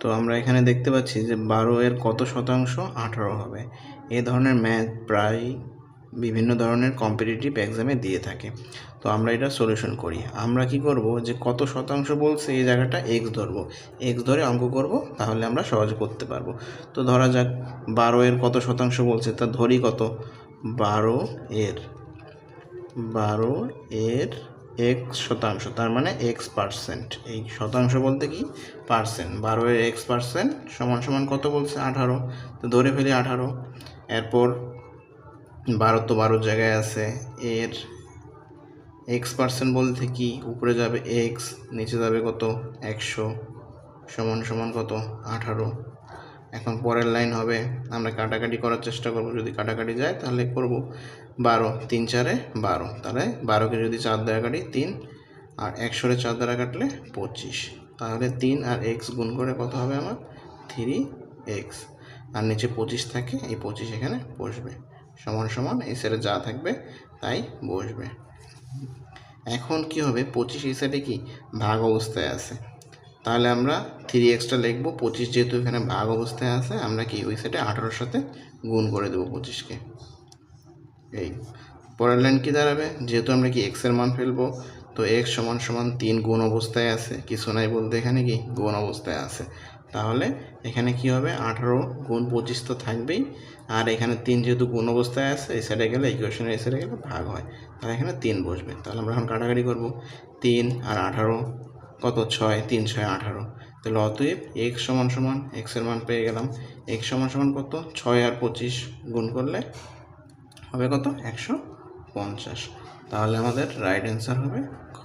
তো আমরা এখানে দেখতে পাচ্ছি যে 12 এর কত শতাংশ 18 হবে। এই ধরনের ম্যাথ প্রায় বিভিন্ন ধরনের কম্পিটিটিভ এক্সামে দিয়ে থাকে। তো আমরা এটা সলিউশন করি। আমরা কি করব, যে কত শতাংশ বলছে এই জায়গাটা এক্স ধরবো, এক্স ধরে অঙ্ক করব, তাহলে আমরা সহজে করতে পারবো। তো ধরা যাক 12 এর কত শতাংশ বলছে, তা ধরি কত, 12 এর এক্স শতাংশ, তার মানে এক্স পার্সেন্ট। এই শতাংশ বলতে কি পার্সেন্ট। 12 এর এক্স পার্সেন্ট সমান সমান কত বলছে 18, তো ধরে ফেলি 18। এরপর 12 তো 12 জায়গায় আছে, এর এক্স পার্সেন্ট বলতে কি উপরে যাবে এক্স, নিচে যাবে কত 100, সমান সমান কত 18। এখন পরের লাইন হবে, আমরা কাটাকাটি করার চেষ্টা করব, যদি কাটাকাটি যায় তাহলে করব 12, 3 4 12, তাহলে 12কে যদি 4 দ্বারা কাটি 3, আর 100 4 দ্বারা কাটলে 25, তাহলে 3 আর এক্স গুণ করে কত হবে আমার 3x, আর নিচে 25 থাকে, এই 25 এখানে বসবে, সমান সমান এই সাইডে যা থাকবে তাই বসবে। এখন কি হবে, 25 এই সাইডে কি ভাগ অবস্থায় আছে, তাহলে আমরা 3xটা লিখবো। 25 যেহেতু এখানে ভাগ অবস্থায় আছে, আমরা কি ওই সাইডে 18-র সাথে গুণ করে দেবো 25কে। এই পরের লাইন কি দাঁড়াবে, যেহেতু আমরা কি এক্সের মান ফেলবো, তো এক্স সমান সমান 3 গুণ অবস্থায় আছে, কিছু নাই বলতে এখানে কি গুণ অবস্থায় আছে, তাহলে এখানে কি হবে 18 গুণ 25 তো থাকবেই, আর এখানে 3 যেহেতু গুণ অবস্থায় আছে, এই সাইডে গেলে ইকুয়েশনের এই সাইডে গেলে ভাগ হয়, তাহলে এখানে 3 বসবে। তাহলে আমরা এখন কাটাকাটি করবো, 3 আর 18 কত 6, 3 6 18, তাহলে অতএব এক্স সমান সমান এক্সের মান পেয়ে গেলাম, এক্স সমান সমান কত 6 আর 25 গুণ করলে হবে কত 150, তাহলে আমাদের রাইট অ্যান্সার হবে খ।